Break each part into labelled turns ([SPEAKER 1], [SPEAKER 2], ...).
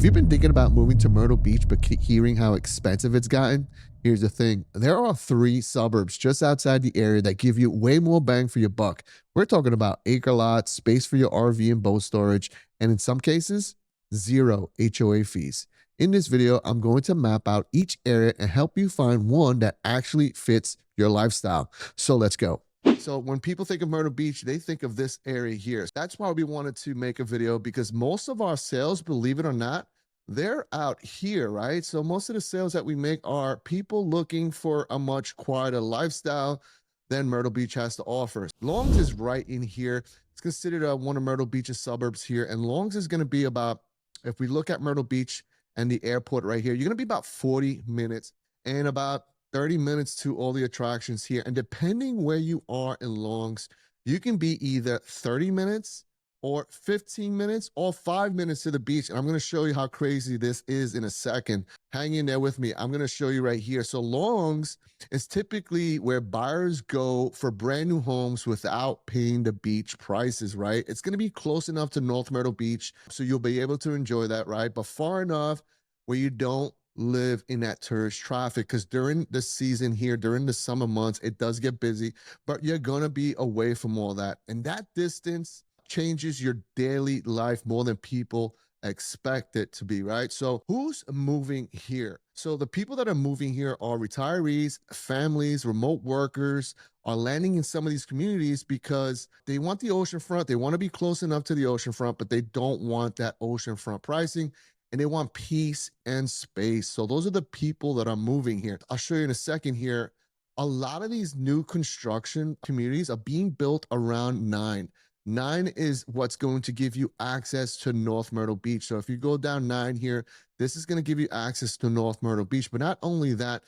[SPEAKER 1] If you've been thinking about moving to Myrtle Beach but keep hearing how expensive it's gotten, here's the thing. There are 3 suburbs just outside the area that give you way more bang for your buck. We're talking about acre lots, space for your RV and boat storage, and in some cases, 0 HOA fees. In this video, I'm going to map out each area and help you find one that actually fits your lifestyle. So let's go. So when people think of Myrtle Beach, they think of this area here. That's why we wanted to make a video, because most of our sales, believe it or not, they're out here, right? So most of the sales that we make are people looking for a much quieter lifestyle than Myrtle Beach has to offer. Longs is right in here. It's considered one of Myrtle Beach's suburbs here. And Longs is going to be about, if we look at Myrtle Beach and the airport right here, you're going to be about 40 minutes and about 30 minutes to all the attractions here. And depending where you are in Longs, you can be either 30 minutes or 15 minutes or 5 minutes to the beach. And I'm going to show you how crazy this is in a second. Hang in there with me. I'm going to show you right here. So Longs is typically where buyers go for brand new homes without paying the beach prices, right? It's going to be close enough to North Myrtle Beach, so you'll be able to enjoy that, right? But far enough where you don't live in that tourist traffic, because during the season here, during the summer months, it does get busy, but you're going to be away from all that. And that distance changes your daily life more than people expect it to be, right? So who's moving here? So the people that are moving here are retirees, families, remote workers are landing in some of these communities because they want the oceanfront. They want to be close enough to the oceanfront, but they don't want that oceanfront pricing, and they want peace and space. So those are the people that are moving here. I'll show you in a second here. A lot of these new construction communities are being built around 9. 9 is what's going to give you access to North Myrtle Beach. So if you go down 9 here, this is going to give you access to North Myrtle Beach. But not only that,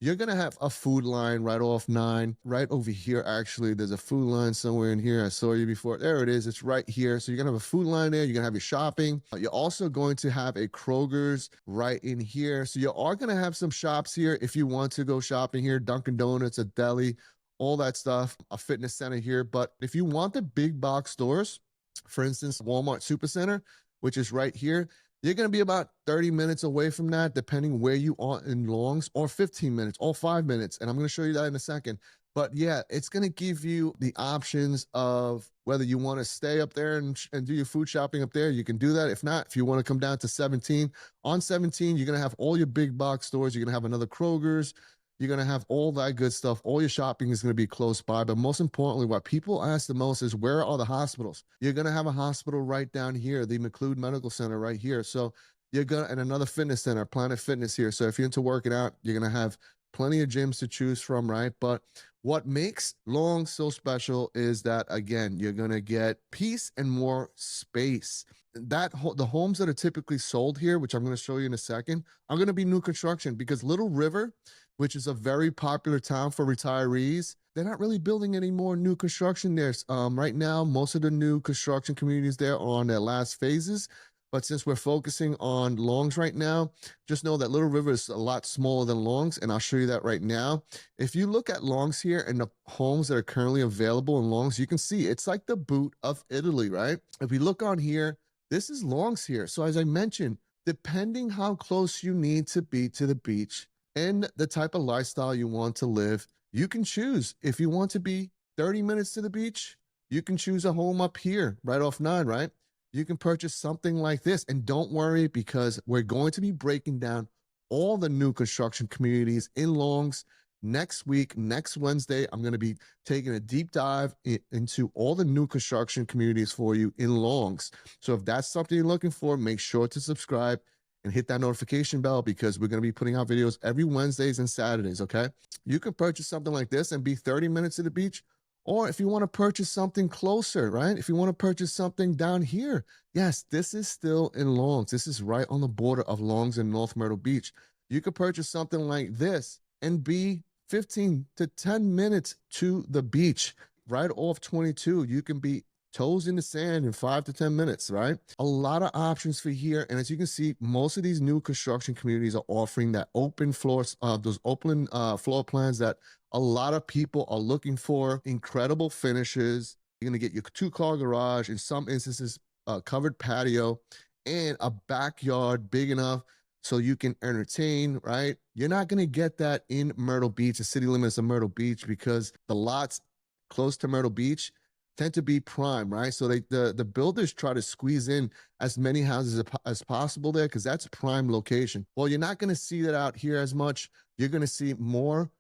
[SPEAKER 1] you're going to have a food line right off 9. Right over here, actually, there's a food line somewhere in here. I saw you before. There it is. It's right here. So you're going to have a food line there. You're going to have your shopping. You're also going to have a Kroger's right in here. So you are going to have some shops here if you want to go shopping here. Dunkin' Donuts, a deli, all that stuff, a fitness center here. But if you want the big box stores, for instance, Walmart Supercenter, which is right here, you're going to be about 30 minutes away from that, depending where you are in Longs, or 15 minutes, or 5 minutes. And I'm going to show you that in a second. But yeah, it's going to give you the options of whether you want to stay up there and do your food shopping up there. You can do that. If not, if you want to come down to 17, on 17, you're going to have all your big box stores. You're going to have another Kroger's. You're going to have all that good stuff. All your shopping is going to be close by. But most importantly, what people ask the most is, where are the hospitals? You're going to have a hospital right down here, the 𝗵𝗫 Medical Center right here. So you're going to, and another fitness center, Planet Fitness here. So if you're into working out, you're going to have plenty of gyms to choose from, right? But what makes Longs so special is that, again, you're going to get peace and more space. The homes that are typically sold here, which I'm going to show you in a second, are going to be new construction, because Little River, which is a very popular town for retirees, they're not really building any more new construction there. Right now, most of the new construction communities there are on their last phases. But since we're focusing on Longs right now, just know that Little River is a lot smaller than Longs, and I'll show you that right now. If you look at Longs here and the homes that are currently available in Longs, you can see it's like the boot of Italy, right? If we look on here, this is Longs here. So as I mentioned, depending how close you need to be to the beach and the type of lifestyle you want to live, you can choose. If you want to be 30 minutes to the beach, you can choose a home up here, right off 9, right? You can purchase something like this. And don't worry, because we're going to be breaking down all the new construction communities in Longs next week. Next Wednesday, I'm going to be taking a deep dive into all the new construction communities for you in Longs. So if that's something you're looking for, make sure to subscribe and hit that notification bell, because we're going to be putting out videos every Wednesdays and Saturdays, okay? You can purchase something like this and be 30 minutes to the beach. Or if you want to purchase something closer, right? If you want to purchase something down here, yes, this is still in Longs. This is right on the border of Longs and North Myrtle Beach. You could purchase something like this and be 15 to 10 minutes to the beach. Right off 22, you can be toes in the sand in 5 to 10 minutes, right? A lot of options for here. And as you can see, most of these new construction communities are offering that open floors, those open floor plans that a lot of people are looking for. Incredible finishes. You're going to get your 2-car garage, in some instances, covered patio, and a backyard big enough so you can entertain, right? You're not going to get that in Myrtle Beach, the city limits of Myrtle Beach, because the lots close to Myrtle Beach tend to be prime, right? So the builders try to squeeze in as many houses as possible there because that's a prime location. Well, you're not going to see that out here as much. You're going to see more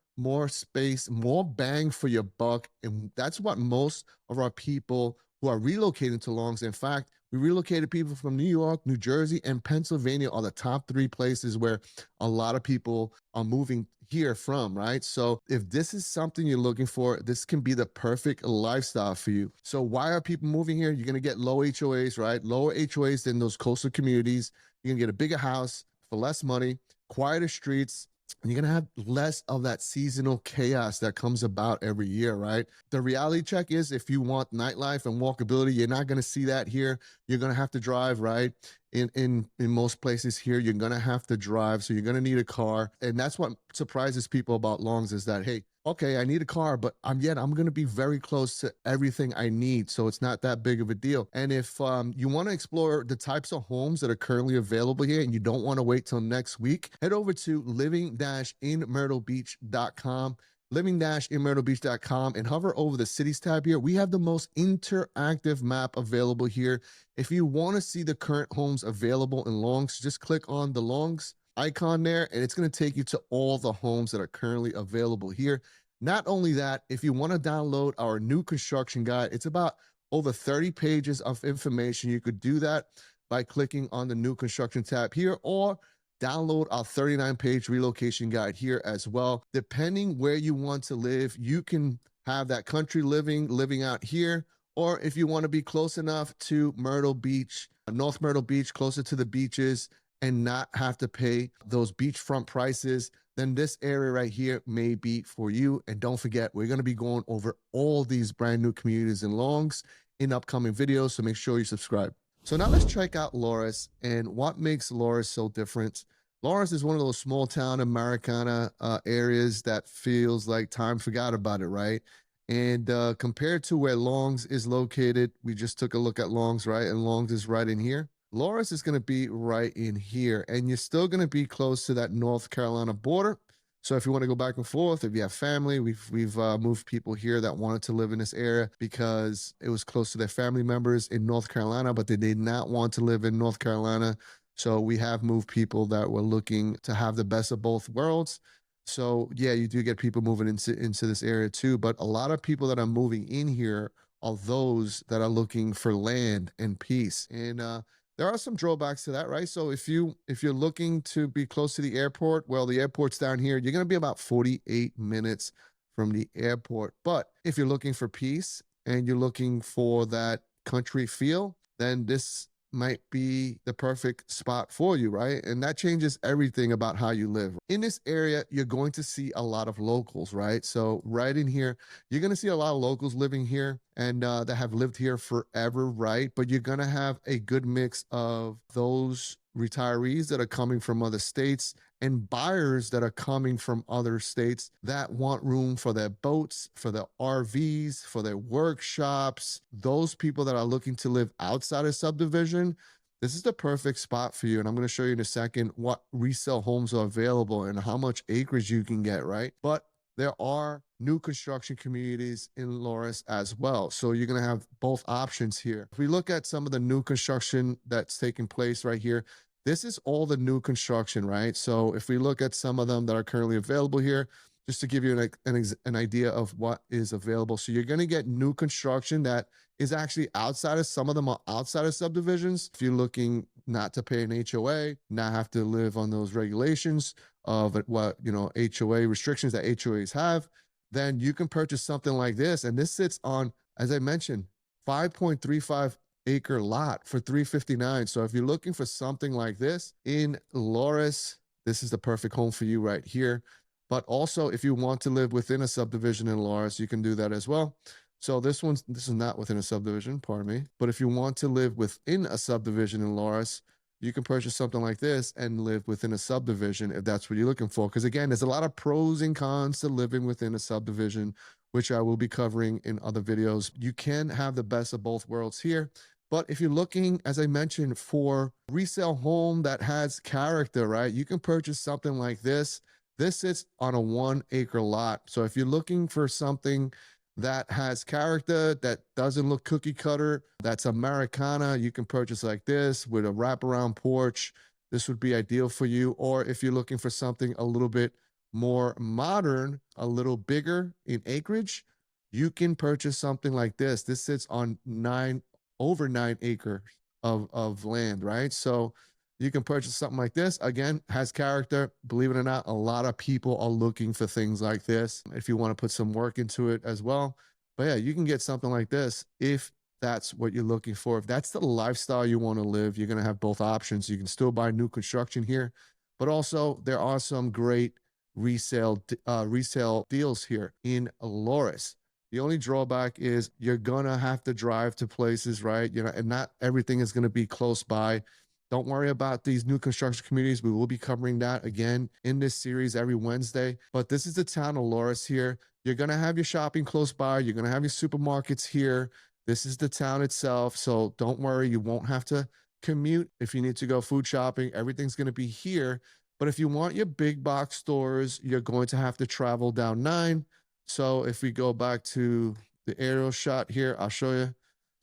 [SPEAKER 1] space, more bang for your buck, and that's what most of our people who are relocating to Longs. In fact, we relocated people from New York, New Jersey, and Pennsylvania are the top 3 places where a lot of people are moving here from, right? So if this is something you're looking for, this can be the perfect lifestyle for you. So why are people moving here? You're gonna get low HOAs, right? Lower HOAs than those coastal communities. You're gonna get a bigger house for less money, quieter streets, and you're gonna have less of that seasonal chaos that comes about every year, right? The reality check is if you want nightlife and walkability, you're not gonna see that here. You're gonna have to drive, right? In most places here, you're gonna have to drive, so you're gonna need a car, and that's what surprises people about Longs is that, hey, okay, I need a car, but I'm going to be very close to everything I need. So it's not that big of a deal. And if you want to explore the types of homes that are currently available here and you don't want to wait till next week, head over to living-in-myrtlebeach.com, living-in-myrtlebeach.com, and hover over the cities tab here. We have the most interactive map available here. If you want to see the current homes available in Longs, just click on the Longs icon there, and it's going to take you to all the homes that are currently available here. Not only that, if you want to download our new construction guide, it's about over 30 pages of information. You could do that by clicking on the new construction tab here, or download our 39-page relocation guide here as well. Depending where you want to live, you can have that country living out here, or if you want to be close enough to Myrtle Beach, North Myrtle Beach, closer to the beaches, and not have to pay those beachfront prices, then this area right here may be for you. And don't forget, we're going to be going over all these brand new communities in Longs in upcoming videos, so make sure you subscribe. So now let's check out Loris and what makes Loris so different. Loris is one of those small town Americana areas that feels like time forgot about it, right? And compared to where Longs is located, we just took a look at Longs, right? And Longs is right in here. Loris is going to be right in here, and you're still going to be close to that North Carolina border. So if you want to go back and forth, if you have family, we've moved people here that wanted to live in this area because it was close to their family members in North Carolina, but they did not want to live in North Carolina. So we have moved people that were looking to have the best of both worlds. So yeah, you do get people moving into this area too, but a lot of people that are moving in here are those that are looking for land and peace. And there are some drawbacks to that, right? So if you're looking to be close to the airport, well, the airport's down here. You're going to be about 48 minutes from the airport. But if you're looking for peace and you're looking for that country feel, then this might be the perfect spot for you, right? And that changes everything about how you live. In this area, you're going to see a lot of locals, right? So right in here, you're going to see a lot of locals living here and that have lived here forever, right? But you're going to have a good mix of those retirees that are coming from other states and buyers that are coming from other states that want room for their boats, for their RVs, for their workshops. Those people that are looking to live outside of subdivision, this is the perfect spot for you. And I'm going to show you in a second what resale homes are available and how much acreage you can get, right? But there are new construction communities in Loris as well. So you're going to have both options here. If we look at some of the new construction that's taking place right here, this is all the new construction, right? So if we look at some of them that are currently available here, just to give you an idea of what is available. So you're going to get new construction that is actually outside of, some of them are outside of subdivisions. If you're looking not to pay an HOA, not have to live on those regulations of what, HOA restrictions that HOAs have, then you can purchase something like this. And this sits on, as I mentioned, 5.35 acre lot for $359. So if you're looking for something like this in Loris, this is the perfect home for you right here. But also, if you want to live within a subdivision in Loris, you can do that as well. So this is not within a subdivision, pardon me. But if you want to live within a subdivision in Loris, you can purchase something like this and live within a subdivision if that's what you're looking for. Because again, there's a lot of pros and cons to living within a subdivision, which I will be covering in other videos. You can have the best of both worlds here. But if you're looking, as I mentioned, for resale home that has character, right, you can purchase something like this. This sits on a 1 acre lot. So if you're looking for something that has character, that doesn't look cookie cutter, that's Americana, you can purchase like this with a wraparound porch. This would be ideal for you. Or if you're looking for something a little bit more modern, a little bigger in acreage, you can purchase something like this. This sits on over 9 acres of land, right? So you can purchase something like this. Again, has character. Believe it or not, a lot of people are looking for things like this if you want to put some work into it as well. But yeah, you can get something like this if that's what you're looking for. If that's the lifestyle you want to live, you're going to have both options. You can still buy new construction here, but also there are some great resale deals here in Loris. The only drawback is you're gonna have to drive to places, right? You know, and not everything is gonna be close by. Don't worry about these new construction communities. We will be covering that again in this series every Wednesday. But this is the town of Loris here. You're gonna have your shopping close by. You're gonna have your supermarkets here. This is the town itself. So don't worry, you won't have to commute if you need to go food shopping. Everything's gonna be here. But if you want your big box stores, you're going to have to travel down 9. So if we go back to the aerial shot here, I'll show you.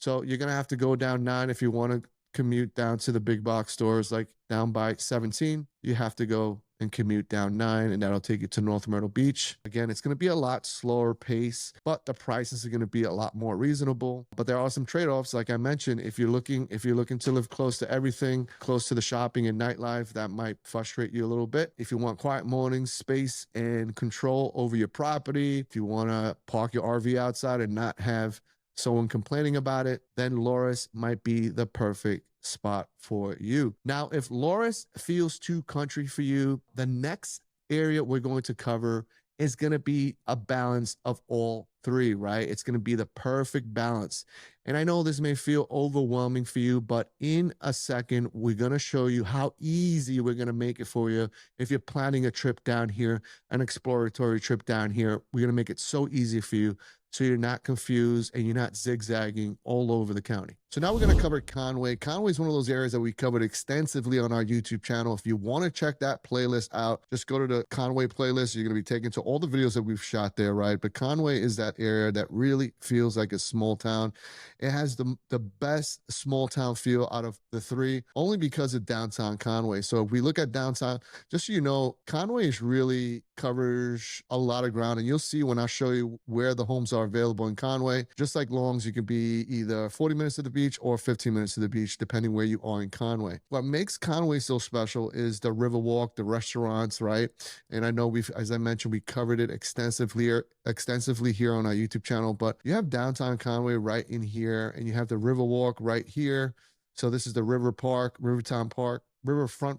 [SPEAKER 1] So you're going to have to go down 9 if you want to commute down to the big box stores, like down by 17. You have to go and commute down 9, and that'll take you to North Myrtle Beach. Again, it's going to be a lot slower pace, but the prices are going to be a lot more reasonable. But there are some trade-offs, like I mentioned. If you're looking to live close to everything, close to the shopping and nightlife, that might frustrate you a little bit. If you want quiet mornings, space, and control over your property, if you want to park your RV outside and not have someone complaining about it, then Loris might be the perfect spot for you. Now, if Loris feels too country for you, the next area we're going to cover is going to be a balance of all 3, right? It's going to be the perfect balance. And I know this may feel overwhelming for you, but in a second, we're going to show you how easy we're going to make it for you. If you're planning a trip down here, an exploratory trip down here, we're going to make it so easy for you, so you're not confused and you're not zigzagging all over the county. So now we're going to cover Conway. Conway is one of those areas that we covered extensively on our YouTube channel. If you want to check that playlist out, just go to the Conway playlist. You're going to be taken to all the videos that we've shot there, right? But Conway is that area that really feels like a small town. It has the best small town feel out of the 3, only because of downtown Conway. So if we look at downtown, just so you know, Conway is really covers a lot of ground, and you'll see when I show you where the homes are available in Conway. Just like Longs, you can be either 40 minutes to the beach or 15 minutes to the beach, depending where you are in Conway. What makes Conway so special is the river walk, the restaurants, right? And I know as I mentioned, we covered it extensively here on our YouTube channel, but you have downtown Conway right in here, and you have the river walk right here. So this is the Riverfront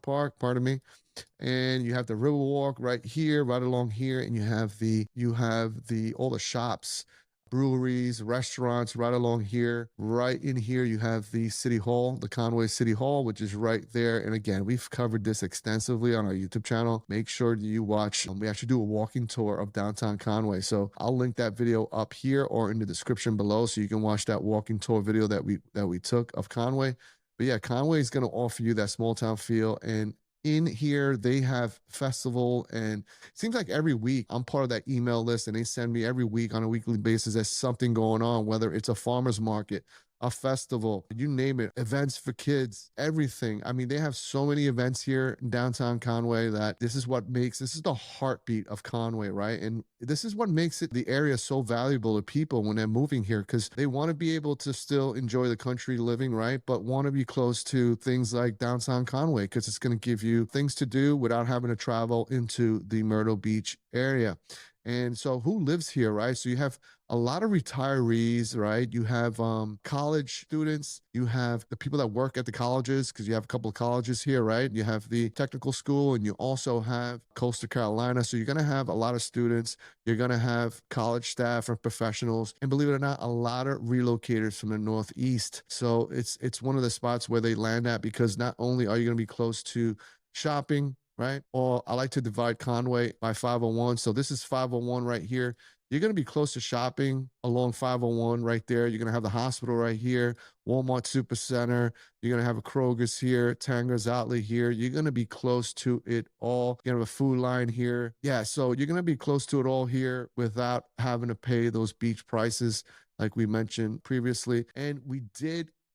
[SPEAKER 1] Park, pardon me. And you have the Riverwalk right here, right along here, and you have all the shops, breweries, restaurants right along here. Right in here, you have the City Hall, the Conway City Hall, which is right there. And again, we've covered this extensively on our YouTube channel. Make sure that you watch. We actually do a walking tour of downtown Conway. So I'll link that video up here or in the description below, so you can watch that walking tour video that we took of Conway. But yeah, Conway is going to offer you that small town feel. And in here, they have festival, and it seems like every week I'm part of that email list, and they send me every week on a weekly basis there's something going on, whether it's a farmer's market, a festival, you name it, events for kids, everything. I mean, they have so many events here in downtown Conway that this is the heartbeat of Conway, right? And this is what makes the area so valuable to people when they're moving here, because they want to be able to still enjoy the country living, right? But want to be close to things like downtown Conway, because it's going to give you things to do without having to travel into the Myrtle Beach area. And so who lives here, right? So you have a lot of retirees, right? You have college students. You have the people that work at the colleges, because you have a couple of colleges here, right? You have the technical school, and you also have Coastal Carolina. So you're going to have a lot of students. You're going to have college staff and professionals. And believe it or not, a lot of relocators from the Northeast. So it's one of the spots where they land at, because not only are you going to be close to shopping, right? Or I like to divide Conway by 501. So this is 501 right here. You're going to be close to shopping along 501 right there. You're going to have the hospital right here, Walmart Supercenter. You're going to have a Kroger's here, Tanger's Outlet here. You're going to be close to it all. You're going to have a Food Line here. Yeah, so you're going to be close to it all here without having to pay those beach prices like we mentioned previously. And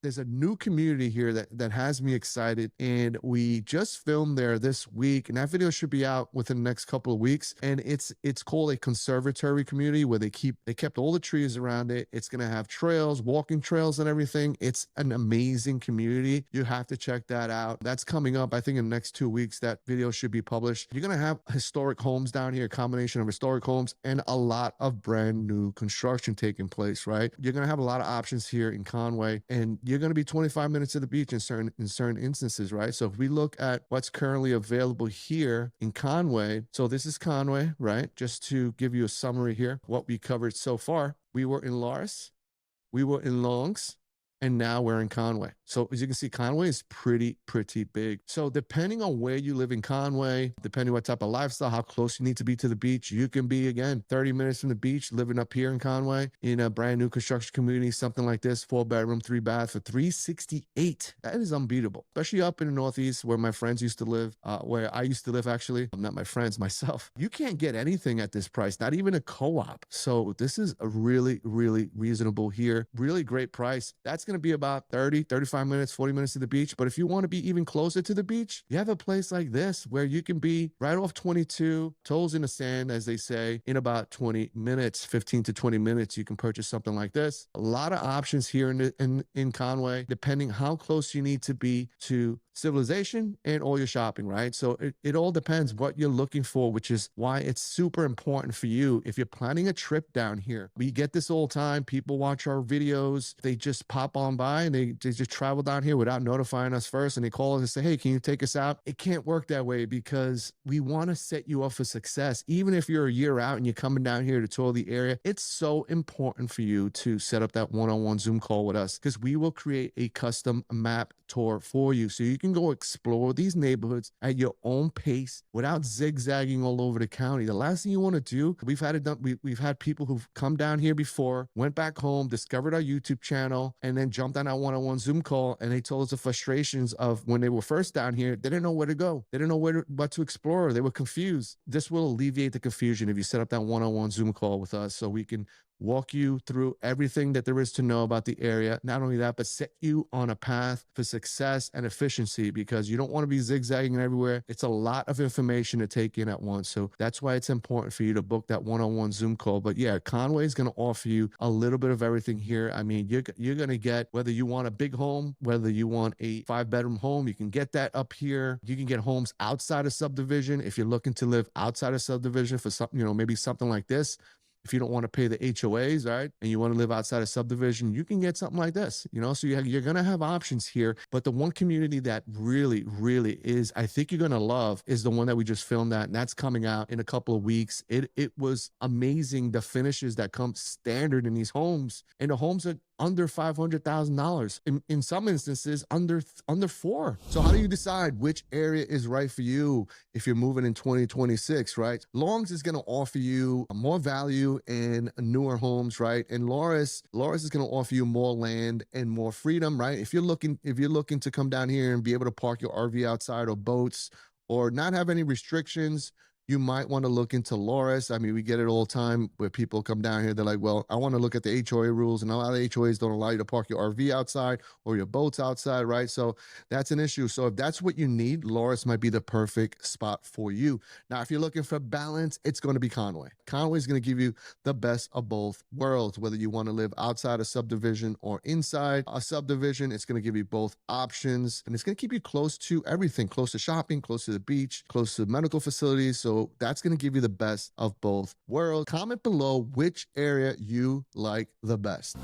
[SPEAKER 1] there's a new community here that has me excited, and we just filmed there this week, and that video should be out within the next couple of weeks. And it's called a conservatory community where they kept all the trees around it. It's gonna have trails, walking trails and everything. It's an amazing community. You have to check that out. That's coming up, I think, in the next 2 weeks. That video should be published. You're gonna have historic homes down here, a combination of historic homes and a lot of brand new construction taking place, right? You're gonna have a lot of options here in Conway, and you're going to be 25 minutes to the beach in certain instances, right? So if we look at what's currently available here in Conway, so this is Conway, right? Just to give you a summary here, what we covered so far. We were in Loris, we were in Longs, and now we're in Conway. So as you can see, Conway is pretty big. So depending on where you live in Conway, depending what type of lifestyle, how close you need to be to the beach, you can be, again, 30 minutes from the beach, living up here in Conway in a brand new construction community, something like this, 4-bedroom, 3-bath for $368. That is unbeatable, especially up in the Northeast where my friends used to live, where I used to live, actually. I'm not my friends, myself. You can't get anything at this price, not even a co-op. So this is a really reasonable here, really great price. That's going to be about 30, 35 minutes, 40 minutes to the beach. But if you want to be even closer to the beach, you have a place like this where you can be right off 22, toes in the sand, as they say, in about 20 minutes, 15 to 20 minutes. You can purchase something like this. A lot of options here in Conway, depending how close you need to be to civilization and all your shopping, right? So it all depends what you're looking for, which is why it's super important for you. If you're planning a trip down here, we get this all the time. People watch our videos. They just pop on by and they just travel down here without notifying us first. And they call us and say, hey, can you take us out? It can't work that way because we want to set you up for success. Even if you're a year out and you're coming down here to tour the area, it's so important for you to set up that one-on-one Zoom call with us because we will create a custom map tour for you. So you can go explore these neighborhoods at your own pace without zigzagging all over the county. The last thing you want to do, we've had people who've come down here before, went back home, discovered our YouTube channel, and then jumped on our one-on-one Zoom call, and they told us the frustrations of when they were first down here. They didn't know where to go. They didn't know what to explore. They were confused. This will alleviate the confusion if you set up that one-on-one Zoom call with us so we can walk you through everything that there is to know about the area. Not only that, but set you on a path for success and efficiency because you don't want to be zigzagging everywhere. It's a lot of information to take in at once. So that's why it's important for you to book that one-on-one Zoom call. But yeah, Conway is going to offer you a little bit of everything here. I mean, you're going to get, whether you want a big home, whether you want a 5-bedroom home, you can get that up here. You can get homes outside of subdivision if you're looking to live outside of subdivision for something, maybe something like this. If you don't want to pay the HOAs, right, and you want to live outside of subdivision, you can get something like this, So you're going to have options here. But the one community that really is, I think you're going to love, is the one that we just filmed at, and that's coming out in a couple of weeks. It was amazing, the finishes that come standard in these homes, and the homes are under $500,000. In some instances, under 4. So how do you decide which area is right for you if you're moving in 2026, right? Longs is going to offer you more value in newer homes, right? And Loris is going to offer you more land and more freedom, right? If you're looking to come down here and be able to park your RV outside or boats or not have any restrictions, you might want to look into Loris. I mean, we get it all the time where people come down here. They're like, well, I want to look at the HOA rules, and a lot of HOAs don't allow you to park your RV outside or your boats outside, right? So that's an issue. So if that's what you need, Loris might be the perfect spot for you. Now, if you're looking for balance, it's going to be Conway. Conway is going to give you the best of both worlds. Whether you want to live outside a subdivision or inside a subdivision, it's going to give you both options, and it's going to keep you close to everything, close to shopping, close to the beach, close to medical facilities. So that's going to give you the best of both worlds. Comment below which area you like the best.